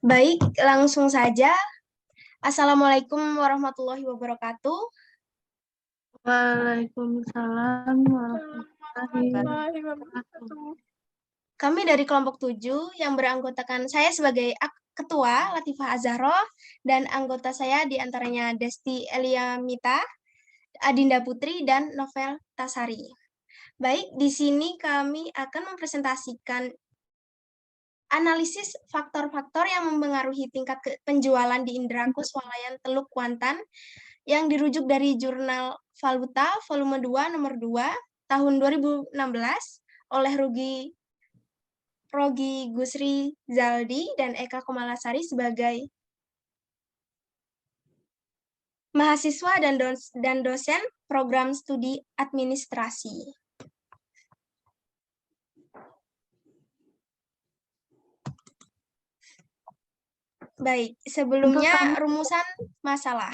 Baik, langsung saja. Assalamualaikum warahmatullahi wabarakatuh. Waalaikumsalam warahmatullahi wabarakatuh. Kami dari kelompok 7 yang beranggotakan saya sebagai Ketua Latifah Azahro dan anggota saya diantaranya Desti Eliamita, Adinda Putri, dan Novel Tasari. Baik, di sini kami akan mempresentasikan analisis faktor-faktor yang mempengaruhi tingkat penjualan di Indrako Swalayan Teluk Kuantan yang dirujuk dari jurnal Valuta volume 2 nomor 2 tahun 2016 oleh Rogi Gusri Zaldi dan Eka Komalasari sebagai mahasiswa dan dosen program studi administrasi. Baik, sebelumnya rumusan masalah.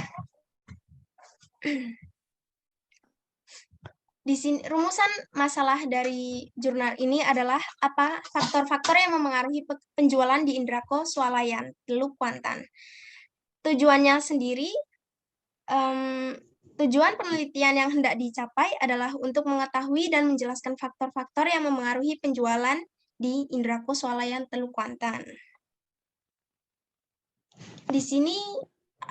Di sini rumusan masalah dari jurnal ini adalah apa faktor-faktor yang memengaruhi penjualan di Indrako Swalayan Teluk Kuantan. Tujuannya sendiri, tujuan penelitian yang hendak dicapai adalah untuk mengetahui dan menjelaskan faktor-faktor yang memengaruhi penjualan di Indrako Swalayan Teluk Kuantan. Di sini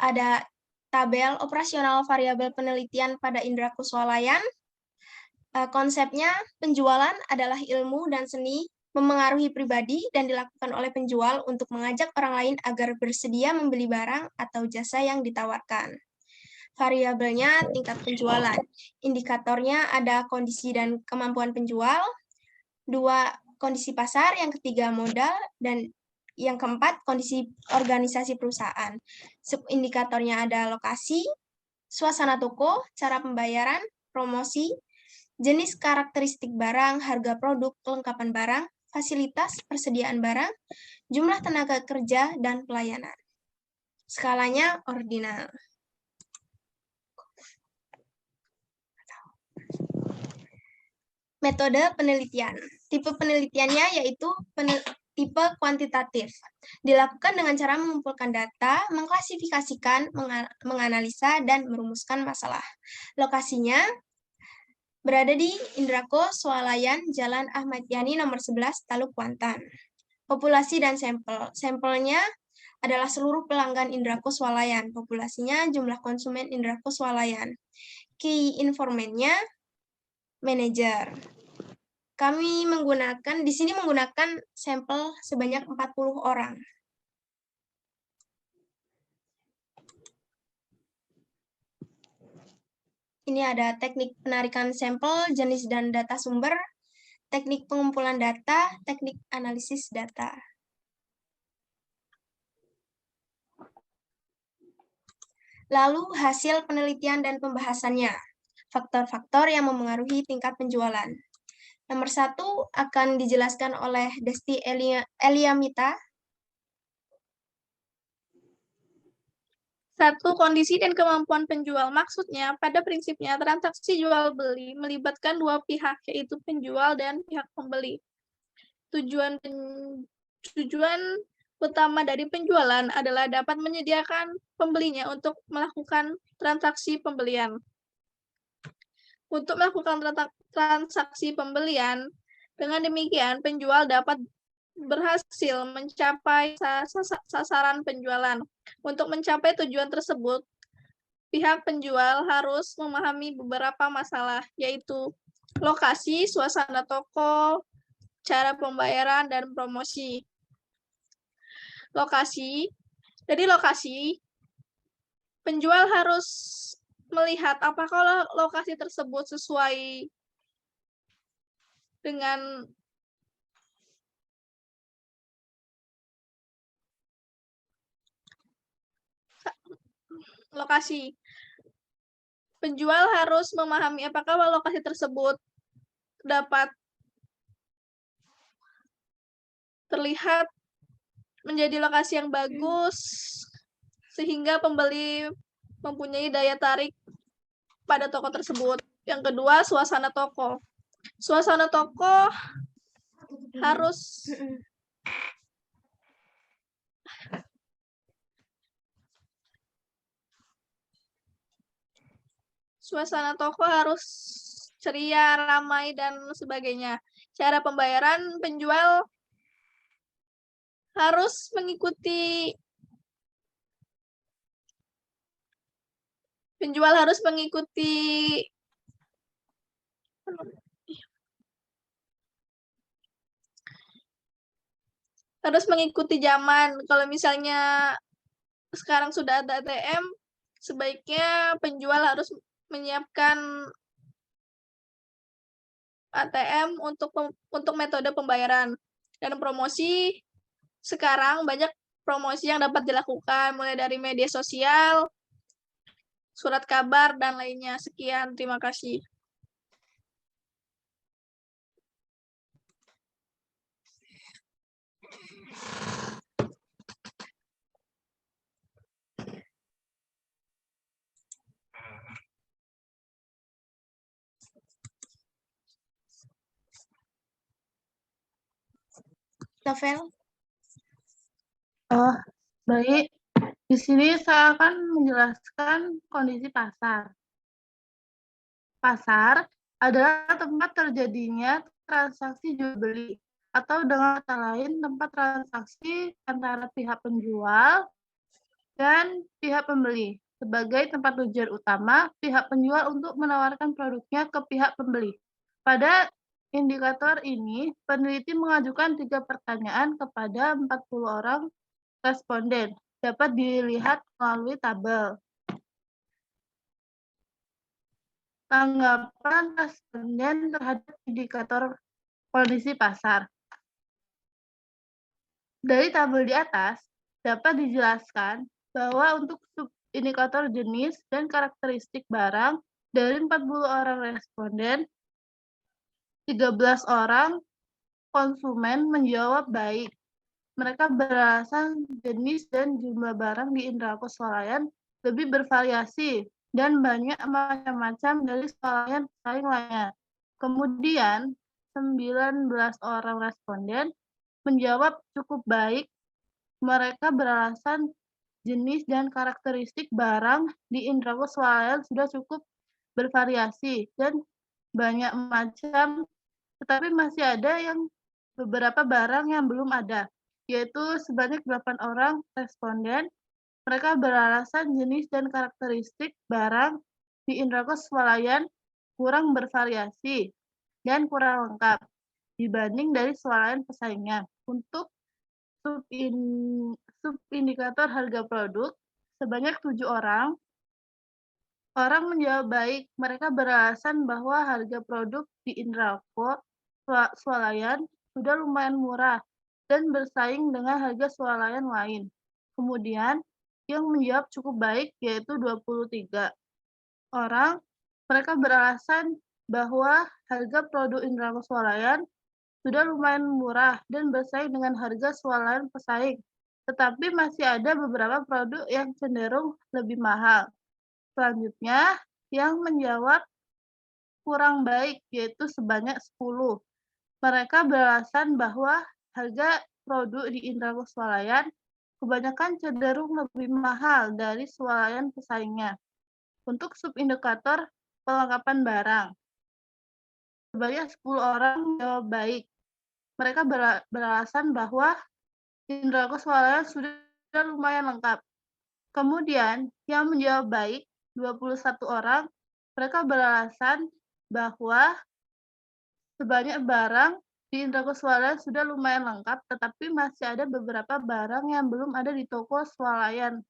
ada tabel operasional variabel penelitian pada Indrako Swalayan. Konsepnya, penjualan adalah ilmu dan seni memengaruhi pribadi dan dilakukan oleh penjual untuk mengajak orang lain agar bersedia membeli barang atau jasa yang ditawarkan. Variabelnya tingkat penjualan. Indikatornya ada kondisi dan kemampuan penjual, 2 kondisi pasar, yang ketiga modal, dan yang keempat kondisi organisasi perusahaan. Subindikatornya ada lokasi, suasana toko, cara pembayaran, promosi, jenis karakteristik barang, harga produk, kelengkapan barang, fasilitas persediaan barang, jumlah tenaga kerja, dan pelayanan. Skalanya ordinal. Metode penelitian. Tipe penelitiannya yaitu tipe kuantitatif. Dilakukan dengan cara mengumpulkan data, mengklasifikasikan, menganalisa, dan merumuskan masalah. Lokasinya berada di Indrako Swalayan, Jalan Ahmad Yani nomor 11, Teluk Kuantan. Populasi dan sampel. Sampelnya adalah seluruh pelanggan Indrako Swalayan. Populasinya jumlah konsumen Indrako Swalayan. Key informannya manajer. Kami di sini menggunakan sampel sebanyak 40 orang. Ini ada teknik penarikan sampel, jenis dan data sumber, teknik pengumpulan data, teknik analisis data. Lalu hasil penelitian dan pembahasannya. Faktor-faktor yang memengaruhi tingkat penjualan. Nomor 1 akan dijelaskan oleh Desti Eliamita. 1. Kondisi dan kemampuan penjual. Maksudnya, pada prinsipnya, transaksi jual-beli melibatkan dua pihak, yaitu penjual dan pihak pembeli. Tujuan utama dari penjualan adalah dapat menyediakan pembelinya untuk melakukan transaksi pembelian. Untuk melakukan transaksi pembelian, dengan demikian penjual dapat berhasil mencapai sasaran penjualan. Untuk mencapai tujuan tersebut, pihak penjual harus memahami beberapa masalah, yaitu lokasi, suasana toko, cara pembayaran, dan promosi. Lokasi, penjual harus melihat apakah lokasi tersebut sesuai dengan lokasi. Penjual harus memahami apakah lokasi tersebut dapat terlihat menjadi lokasi yang bagus, sehingga pembeli mempunyai daya tarik pada toko tersebut. Yang kedua, suasana toko. Suasana toko harus Suasana toko harus ceria, ramai, dan sebagainya. Cara pembayaran penjual harus mengikuti zaman. Kalau misalnya sekarang sudah ada ATM, sebaiknya penjual harus menyiapkan ATM untuk metode pembayaran. Dan promosi, sekarang banyak promosi yang dapat dilakukan, mulai dari media sosial, surat kabar, dan lainnya. Sekian, terima kasih. Novel. Baik, di sini saya akan menjelaskan kondisi pasar. Pasar adalah tempat terjadinya transaksi jual beli, atau dengan kata lain tempat transaksi antara pihak penjual dan pihak pembeli. Sebagai tempat tujuan utama pihak penjual untuk menawarkan produknya ke pihak pembeli. Pada indikator ini, peneliti mengajukan 3 pertanyaan kepada 40 orang responden. Dapat dilihat melalui tabel. Tanggapan responden terhadap indikator kondisi pasar. Dari tabel di atas, dapat dijelaskan bahwa untuk subindikator jenis dan karakteristik barang, dari 40 orang responden, 13 orang konsumen menjawab baik. Mereka beralasan jenis dan jumlah barang di indera swalayan lebih bervariasi dan banyak macam-macam dari swalayan pesaing lainnya. Kemudian, 19 orang responden menjawab cukup baik. Mereka beralasan jenis dan karakteristik barang di indera swalayan sudah cukup bervariasi dan banyak macam, tetapi masih ada yang beberapa barang yang belum ada, yaitu sebanyak 8 orang responden. Mereka beralasan jenis dan karakteristik barang di indera swalayan kurang bervariasi dan kurang lengkap dibanding dari swalayan pesaingnya. Untuk subindikator harga produk, sebanyak 7 orang menjawab baik. Mereka beralasan bahwa harga produk di indera swalayan sudah lumayan murah dan bersaing dengan harga swalayan lain. Kemudian, yang menjawab cukup baik yaitu 23 orang. Mereka beralasan bahwa harga produk indera swalayan sudah lumayan murah dan bersaing dengan harga swalayan pesaing, tetapi masih ada beberapa produk yang cenderung lebih mahal. Selanjutnya, yang menjawab kurang baik yaitu sebanyak 10. Mereka beralasan bahwa harga produk di indera swalayan kebanyakan cenderung lebih mahal dari swalayan pesaingnya. Untuk subindikator perlengkapan barang, sebanyak 10 orang menjawab baik. Mereka beralasan bahwa indera swalayan sudah lumayan lengkap. Kemudian, yang menjawab baik, 21 orang, mereka beralasan bahwa sebanyak barang di indera swalayan sudah lumayan lengkap, tetapi masih ada beberapa barang yang belum ada di toko swalayan.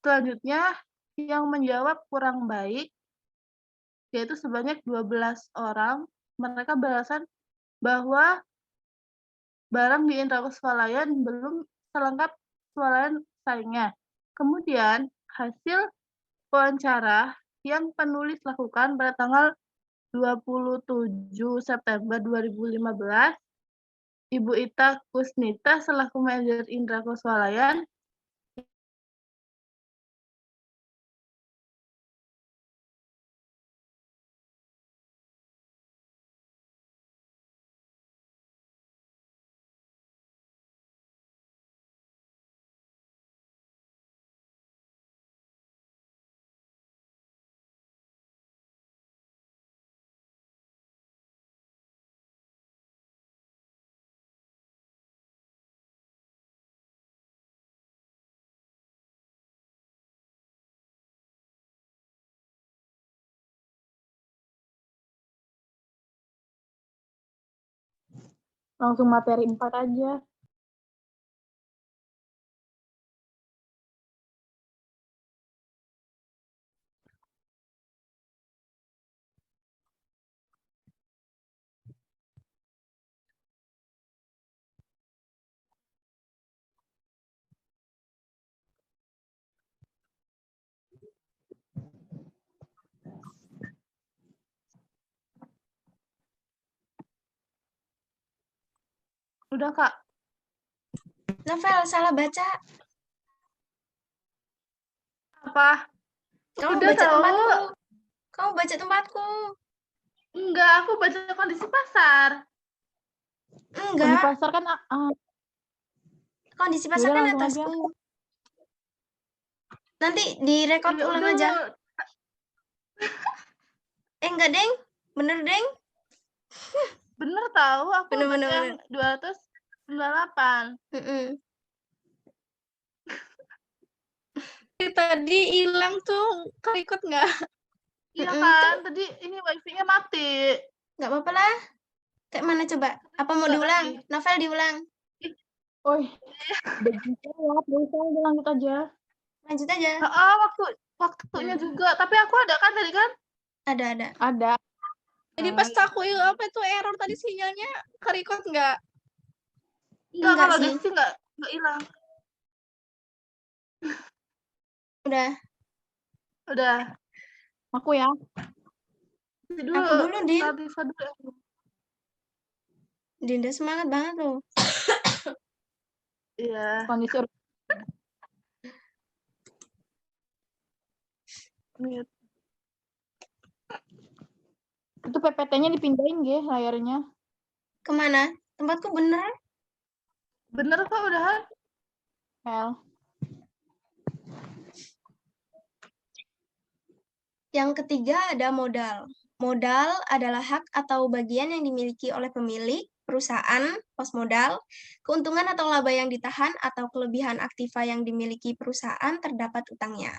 Selanjutnya, yang menjawab kurang baik, yaitu sebanyak 12 orang, mereka beralasan bahwa barang di indera swalayan belum selengkap swalayan pesaingnya. Kemudian, hasil wawancara yang penulis lakukan pada tanggal 27 September 2015, Ibu Ita Kusnita selaku manajer indera swalayan Langsung materi 4 aja. Udah, Kak. Novel, salah baca. Apa? Kamu Udah baca tahu. tempatku. Kamu baca tempatku. Enggak, aku baca kondisi pasar. Kalau di Enggak, pasar kan kondisi pasar yaudah kan langsung aja. atasku. Nanti direkod Ya ulang udah, aja. Enggak, Deng. Bener, Deng. bener tahu aku Bener, baca bener, yang 298. Mm-mm. Tadi hilang tuh, ikut nggak? Iya Mm-mm, kan, tuh. tadi ini wifi-nya mati. Nggak apa-apa lah. Kayak mana coba? Apa mau Enggak diulang? tadi. Novel diulang. Oi, udah bisa ya, bisa udah lanjut aja. Lanjut aja. Waktunya juga. Tapi aku ada kan tadi kan? Ada. Ada. Jadi pas aku apa itu error tadi sinyalnya record nggak? Enggak, Enggak kalau sih. Desi enggak hilang. Udah. Udah. Aku ya. Aku dulu, Din. Latifa dulu. Dinda semangat banget loh. Iya. Kondisi Mute. itu PPT-nya dipindahin ya layarnya. Kemana? Tempatku bener. Bener kok udahan. Hel. Yang ketiga ada modal. Modal adalah hak atau bagian yang dimiliki oleh pemilik, perusahaan, pos modal, keuntungan atau laba yang ditahan, atau kelebihan aktiva yang dimiliki perusahaan terdapat utangnya.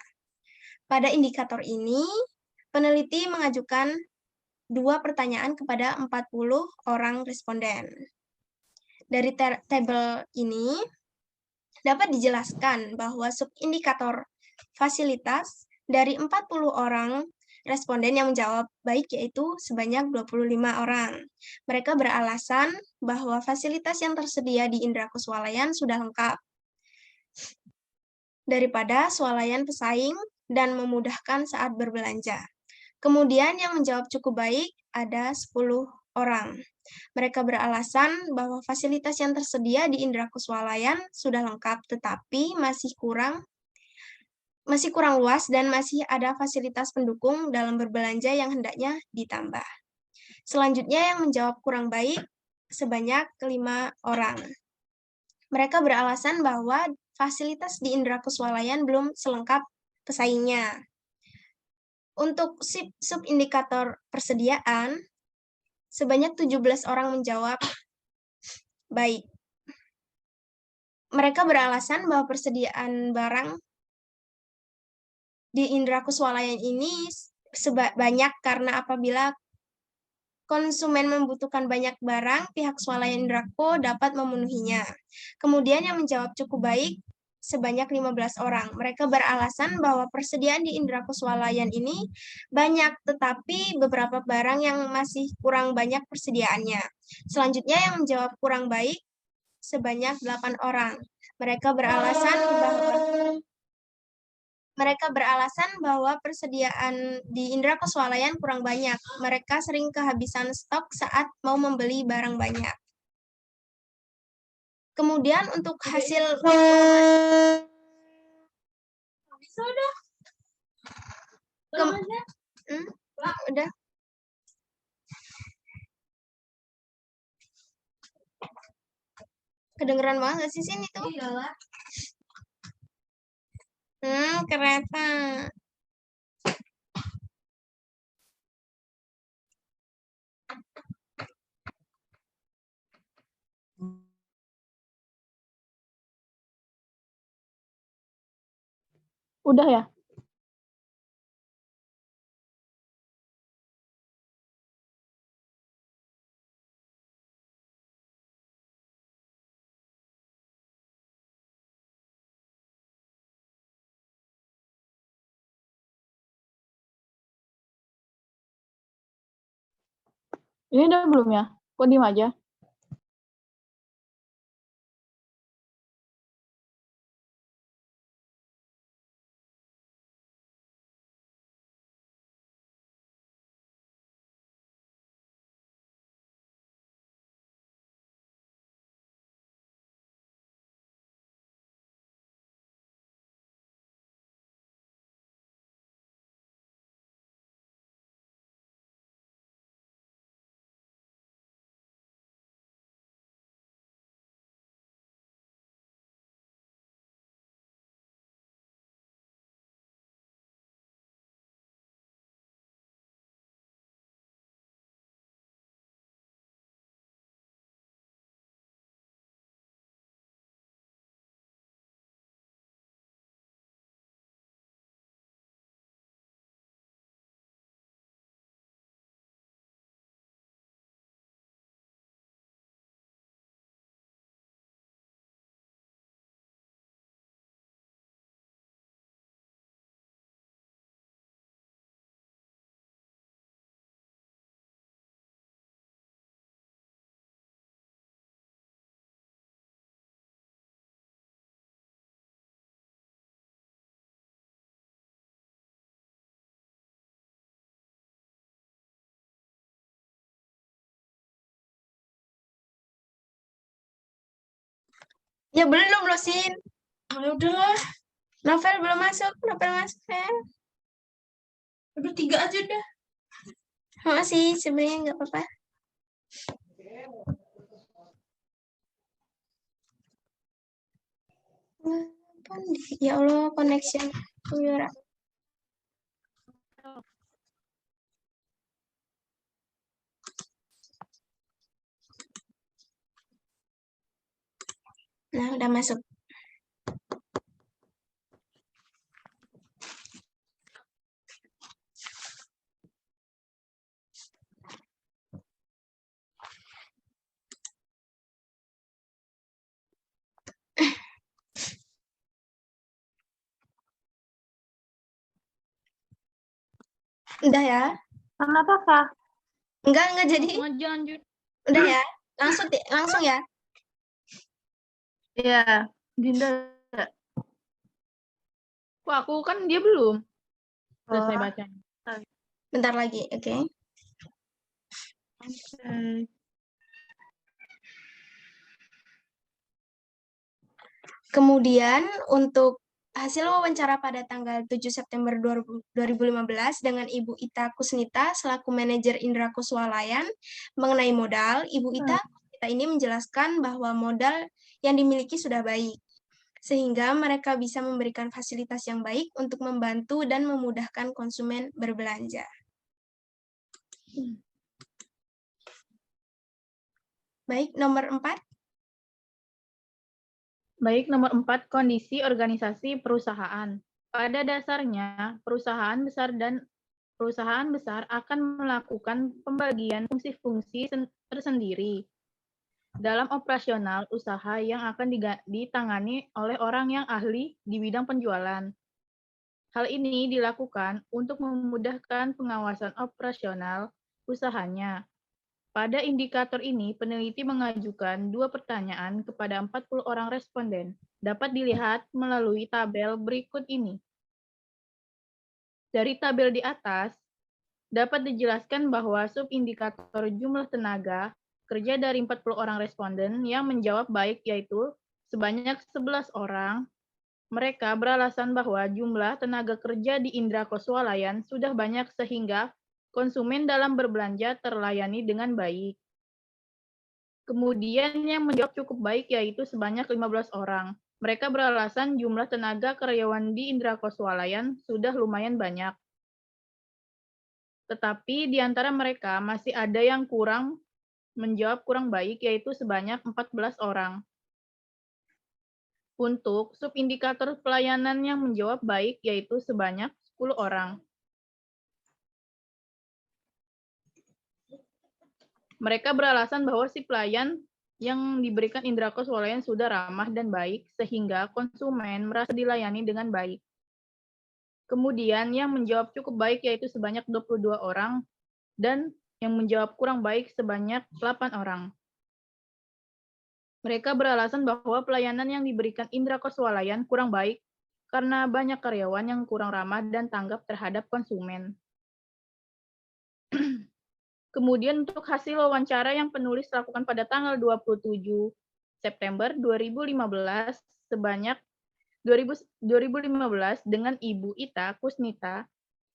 Pada indikator ini, peneliti mengajukan 2 pertanyaan kepada 40 orang responden. Dari tabel ini, dapat dijelaskan bahwa subindikator fasilitas dari 40 orang responden yang menjawab baik yaitu sebanyak 25 orang. Mereka beralasan bahwa fasilitas yang tersedia di Indra Kuswalayan sudah lengkap daripada swalayan pesaing dan memudahkan saat berbelanja. Kemudian yang menjawab cukup baik ada 10 orang. Mereka beralasan bahwa fasilitas yang tersedia di Indra Kuswalayan sudah lengkap tetapi masih kurang luas dan masih ada fasilitas pendukung dalam berbelanja yang hendaknya ditambah. Selanjutnya yang menjawab kurang baik sebanyak 5 orang. Mereka beralasan bahwa fasilitas di Indra Kuswalayan belum selengkap pesaingnya. Untuk subindikator persediaan, sebanyak 17 orang menjawab baik. Mereka beralasan bahwa persediaan barang di Indra Kuswalayan ini banyak karena apabila konsumen membutuhkan banyak barang, pihak swalayan Indrako dapat memenuhinya. Kemudian yang menjawab cukup baik sebanyak 15 orang. Mereka beralasan bahwa persediaan di Indra Kuswalayan ini banyak, tetapi beberapa barang yang masih kurang banyak persediaannya. Selanjutnya yang menjawab kurang baik sebanyak 8 orang. Mereka beralasan bahwa persediaan di Indra Kuswalayan kurang banyak. Mereka sering kehabisan stok saat mau membeli barang banyak. Kemudian untuk hasil udah. Kedengeran banget gak sih sini tuh? Iyalah. Kereta. Udah ya? Ini udah belum ya? Kok diem aja? Ya belum loh, Sin. Ya udahlah. Novel belum masuk. Novel masuk ya. Udah 3 aja udah. Masih, sebenarnya nggak apa-apa. Ya Allah, connection. Nah, udah masuk. Udah ya? Kenapa, Kak? Enggak jadi. Lanjut. Udah ya? Langsung ya? Iya, Dinda. Kok aku kan dia belum selesai Oh, bacanya. Bentar lagi, oke. oke. Kemudian untuk hasil wawancara pada tanggal 7 September 2015 dengan Ibu Ita Kusnita selaku manajer Indra Kuswalayan mengenai modal, Ibu Ita ini menjelaskan bahwa modal yang dimiliki sudah baik, sehingga mereka bisa memberikan fasilitas yang baik untuk membantu dan memudahkan konsumen berbelanja. Baik, nomor 4. Baik, nomor 4, kondisi organisasi perusahaan. Pada dasarnya, perusahaan besar akan melakukan pembagian fungsi-fungsi tersendiri dalam operasional usaha yang akan ditangani oleh orang yang ahli di bidang penjualan. Hal ini dilakukan untuk memudahkan pengawasan operasional usahanya. Pada indikator ini, peneliti mengajukan 2 pertanyaan kepada 40 orang responden. Dapat dilihat melalui tabel berikut ini. Dari tabel di atas, dapat dijelaskan bahwa subindikator jumlah tenaga kerja dari 40 orang responden yang menjawab baik yaitu sebanyak 11 orang. Mereka beralasan bahwa jumlah tenaga kerja di Indra Kuswalayan sudah banyak sehingga konsumen dalam berbelanja terlayani dengan baik. Kemudian yang menjawab cukup baik yaitu sebanyak 15 orang. Mereka beralasan jumlah tenaga karyawan di Indra Kuswalayan sudah lumayan banyak. Tetapi di antara mereka masih ada yang menjawab kurang baik yaitu sebanyak 14 orang. Untuk subindikator pelayanan yang menjawab baik yaitu sebanyak 10 orang. Mereka beralasan bahwa si pelayan yang diberikan Indra Kuswalayan sudah ramah dan baik, sehingga konsumen merasa dilayani dengan baik. Kemudian yang menjawab cukup baik yaitu sebanyak 22 orang, dan yang menjawab kurang baik sebanyak 8 orang. Mereka beralasan bahwa pelayanan yang diberikan Indra Koswalayan kurang baik karena banyak karyawan yang kurang ramah dan tanggap terhadap konsumen. Kemudian untuk hasil wawancara yang penulis lakukan pada tanggal 27 September 2015 sebanyak 2015 dengan Ibu Ita Kusnita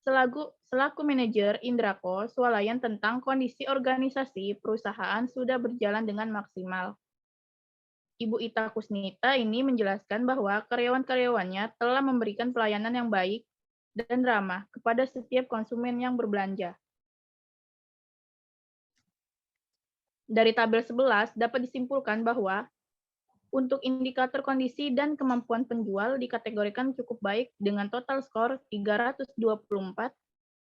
selaku manajer Indrako Swalayan tentang kondisi organisasi perusahaan sudah berjalan dengan maksimal. Ibu Ita Kusnita ini menjelaskan bahwa karyawan-karyawannya telah memberikan pelayanan yang baik dan ramah kepada setiap konsumen yang berbelanja. Dari tabel 11 dapat disimpulkan bahwa untuk indikator kondisi dan kemampuan penjual dikategorikan cukup baik dengan total skor 324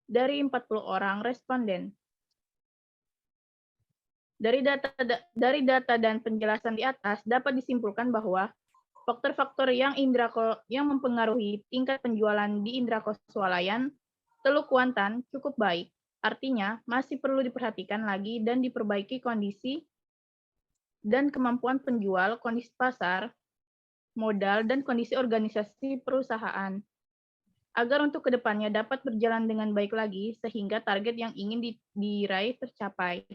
dari 40 orang responden. Dari data dan penjelasan di atas dapat disimpulkan bahwa faktor-faktor yang mempengaruhi tingkat penjualan di Indrako Swalayan Teluk Kuantan cukup baik. Artinya, masih perlu diperhatikan lagi dan diperbaiki kondisi dan kemampuan penjual, kondisi pasar, modal, dan kondisi organisasi perusahaan. Agar untuk kedepannya dapat berjalan dengan baik lagi, sehingga target yang ingin diraih tercapai.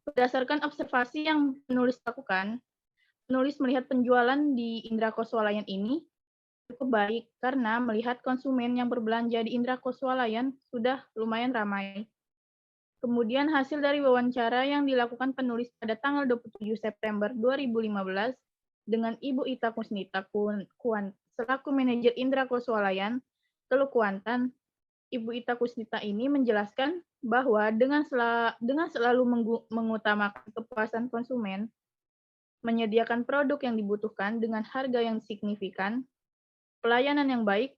Berdasarkan observasi yang penulis lakukan, penulis melihat penjualan di Indrako Swalayan ini cukup baik karena melihat konsumen yang berbelanja di Indrako Swalayan sudah lumayan ramai. Kemudian hasil dari wawancara yang dilakukan penulis pada tanggal 27 September 2015 dengan Ibu Ita Kusnita selaku manajer Indrako Swalayan Teluk Kuantan, Ibu Ita Kusnita ini menjelaskan bahwa dengan selalu mengutamakan kepuasan konsumen, menyediakan produk yang dibutuhkan dengan harga yang signifikan, pelayanan yang baik,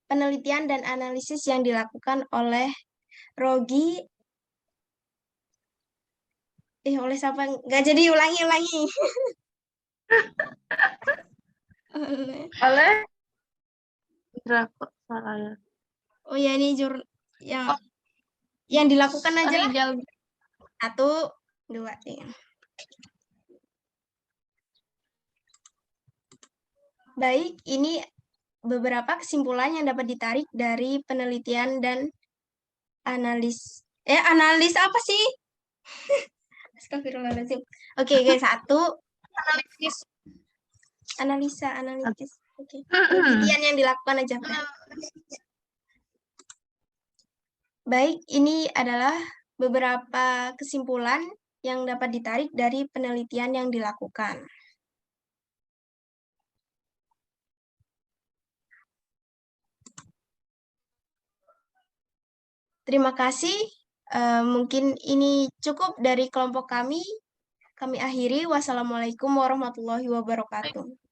penelitian dan analisis yang dilakukan oleh Rogi. Oleh siapa? Nggak jadi, ulangi. Oleh Indra Kusualayan. Oh ya, ini yang dilakukan aja lah. Rijal. 1, 2, 3. Baik, ini beberapa kesimpulan yang dapat ditarik dari penelitian dan analis apa sih? Astagfirullahaladzim. Oke, 1. Analisis. Oke. Penelitian yang dilakukan aja. Baik, ini adalah beberapa kesimpulan yang dapat ditarik dari penelitian yang dilakukan. Terima kasih. Mungkin ini cukup dari kelompok kami. Kami akhiri. Wassalamualaikum warahmatullahi wabarakatuh.